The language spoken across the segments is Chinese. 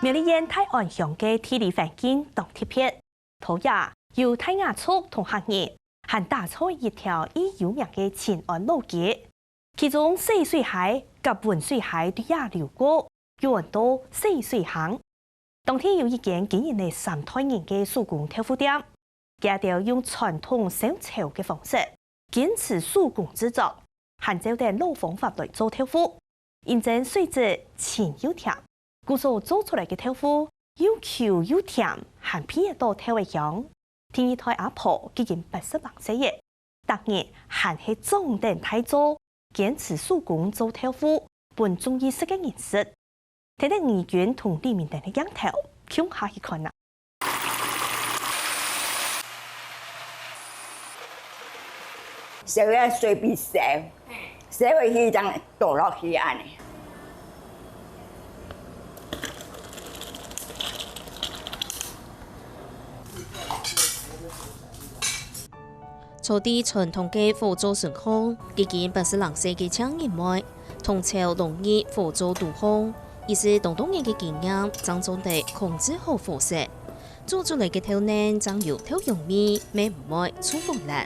苗栗县泰安乡嘅地理环境当特别，土也由泰雅族同客人，还打造一条以有名嘅前安路街，其中四水海及文水海都也流过，有很多四水巷。当天有一间经营了3代人嘅手工豆腐店，佢哋用傳統手炒嘅方式，堅持手工製作，還照啲老方法來做豆腐，驗證水質淺又甜。故所做出來嘅豆腐又 Q 又甜，還偏多豆嘅香。天一台阿婆已經82歲嘅，當年還係中等大做，堅持手工做豆腐，本中意食嘅顏色。睇睇義卷同裡面嘅樣頭，向下去看啦。燒嘅水邊燒，燒回去就倒落去安尼。初啲傳統嘅火灶順風，已經82歲嘅青年妹，同朝農業火灶杜烘，而是當多年嘅經驗，將中地控制好火勢，做出嚟嘅豆呢，將有豆蓉味，咩唔會出風辣。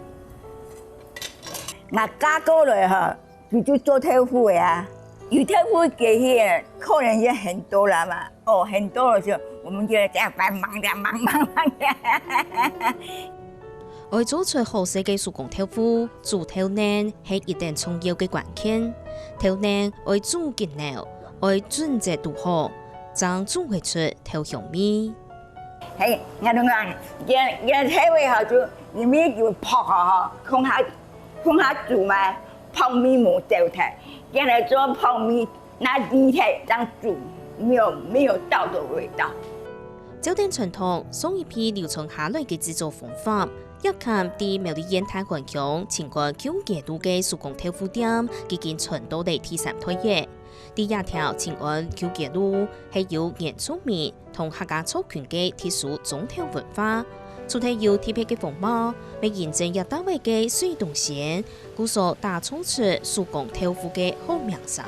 我嫁過來哈，就做豆腐呀。有豆腐給去，客人也很多了嘛。哦，很多了就，我們就這樣忙的。愛做出好食嘅手工豆腐，做豆呢係一定重要嘅關鍵。豆呢愛煮緊料，愛準則度好，將煮會出豆香味。係，我同講，嘅體位下就裡面就泡下，空下煮嘛，泡米冇掉態，原來做泡米拿底態這樣煮，沒有豆的味道。酒店傳統送一批流傳下來嘅製作方法。一看啲苗栗縣太安鄉前個9街道嘅手工豆腐店，已經傳到嚟第3代嘅。第一條前安9街路係有原住民同客家族群嘅特殊種豆文化，除咗有特別嘅風貌，未驗證一單位嘅水動線，故所打造出手工豆腐嘅好名聲。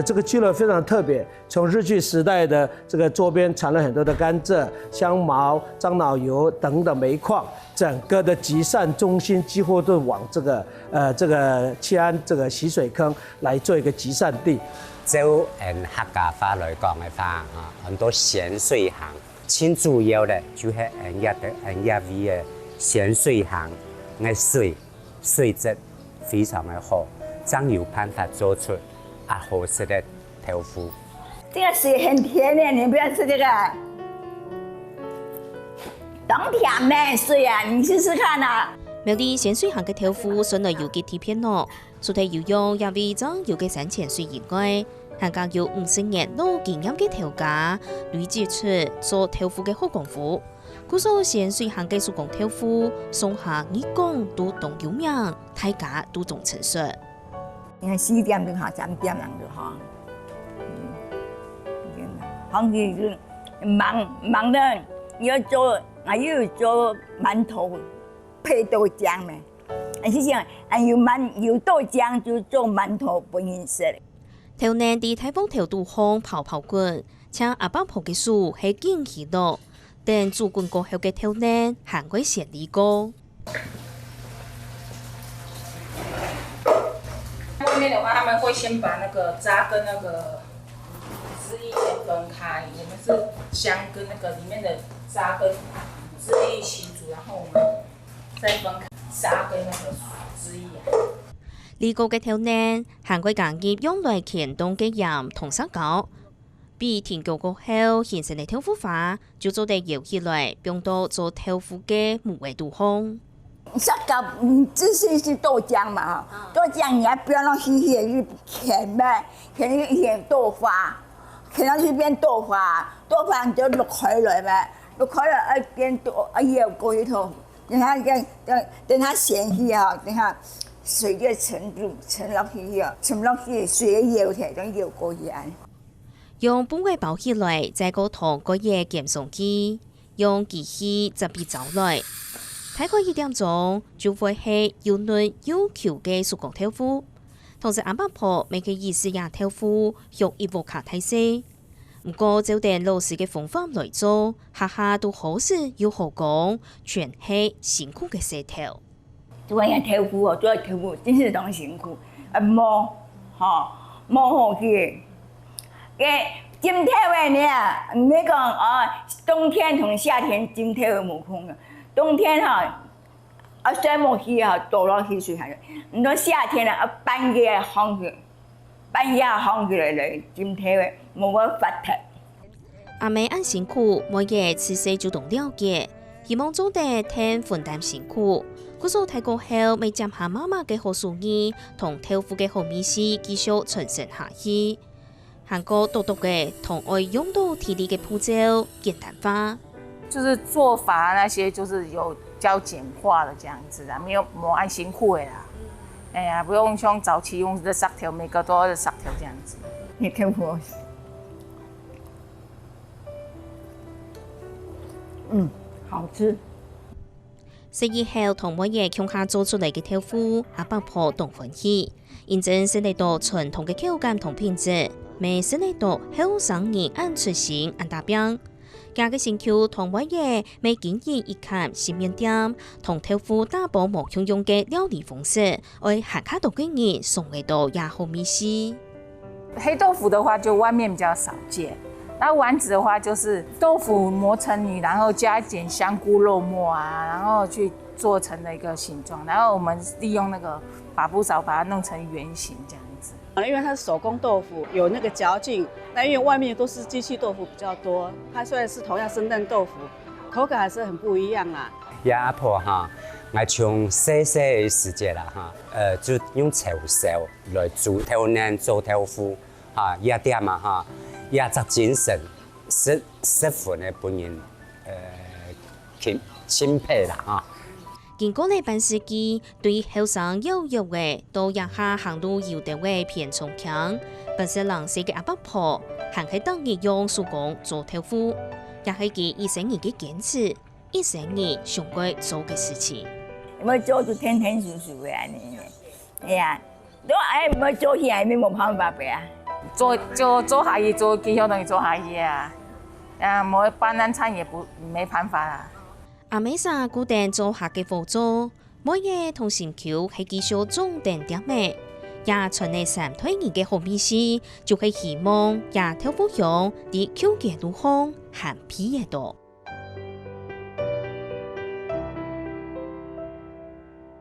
这个聚落非常特别，从日据时代的这个周边产了很多的甘蔗、香茅、樟脑油等等煤矿，整个的集散中心几乎都往这个七安这个洗水坑来做一个集散地。就客家話來講嘅話啊，很多鹹水巷，最主要嘅就係一味嘅鹹水巷嘅水質非常嘅好，真有辦法做出。好食的豆腐，這個水很甜的，你不要吃這個。當甜的水啊，你試試看啊。苗栗鹹水巷嘅豆腐雖然有幾特別咯，除咗要用也為將有嘅山泉水以外，還加有50年老經驗嘅豆家累積出做豆腐嘅好功夫。故所鹹水巷嘅手工豆腐，上下義工都懂有名，大家都懂成熟。你看4點就好，3點人就好。好似忙的要做，我又做饅頭配豆漿咩？是講有豆漿就做饅頭本身食。頭年啲台風頭都烘泡滾，請阿伯婆嘅樹係堅氣咯，但煮滾過後嘅頭年還會鮮利高。外面的話，他們會先把那個渣跟那個汁液先分開。我們是香跟那個裡面的渣跟汁液一起煮，然後我們再分開渣跟那個汁液。呢個嘅頭呢，韓國工業用來鉗凍嘅鹽同砂膠，比填過後形成嘅豆腐花，就做得搖起來，用到做豆腐嘅無味度烘。砂膠，這是豆漿嘛？豆漿你還不要讓它去鉗唄，鉗去鉗豆花，鉗上去變豆花，豆花你就淥開來唄，淥開來變搖過去頭，等它鹹去啊，等下水就沉落去啊，沉落去水搖起，等搖過去啊。用半位包起來，再個糖個嘢鹹鬆機，用機器執筆走來。大概1點鐘就會係又嫩又 Q 嘅手工豆腐，同時阿伯婆每個意思也豆腐肉一鍋卡太細，不過照定老師嘅方法來做，下下都好事又好講，全係辛苦嘅石頭。做人跳舞哦，做跳舞真是當辛苦，摸好去。嘅金條嘅呢，唔係講哦，冬天同夏天金條嘅冇空嘅，冬天曬冇去倒落去水下嘅，唔到夏天半夜烘去嚟金條嘅冇乜法脫。阿妹按辛苦，每日自細就懂了解，希望做得聽分擔辛苦。嗰數睇過後，未接下媽媽嘅好主意，同豆腐嘅好味思繼續傳承下去。韓國獨特嘅同愛用到體力嘅步驟簡單化，就是做法那些就是有較簡化的這樣子啦，沒按辛苦的啦。哎呀，不用像早期用的石條，每個都要石條這樣子。你跳舞，好吃。食以後同每日鄉下做出嚟嘅豆腐，阿伯婆同歡喜，認真食嚟到傳統嘅口感同品質，未食嚟到後生人按出行按打餅。家嘅辛苦同每日未經驗一間新麵店，同豆腐打包無共用嘅料理方式，為客家島嘅人送嚟到也好味思。黑豆腐的話，就外面比較少見。那丸子的話，就是豆腐磨成泥，然後加一點香菇肉末啊，然後去做成的一個形狀。然後我們利用那個把布勺把它弄成圓形這樣子。因為它是手工豆腐，有那個嚼勁。那因為外面都是機器豆腐比較多，它雖然是同樣是嫩豆腐，口感還是很不一樣啦。阿婆我從細嘅時節啦就用炒手來煮豆嫩做豆腐一點也則精神食飯嘅本人欽佩啦經過呢半世紀，對後生有肉嘅到日下行路搖得嘅偏重強，本身人食嘅阿伯婆，行喺當日用手工做豆腐，也係佢一生年嘅堅持，一生年上過做嘅事情。唔做就天天舒舒嘅安尼，哎呀，都唔做起來咪冇辦法嘅啊。做下嘢做幾樣東西做下嘢啊，冇辦晚餐也沒辦法啦。阿美莎固定做下嘅輔助，每日同新橋係繼續重點點嘅，也傳嚟三推人嘅好意思，就係希望也豆腐香啲口感都香，含皮也多。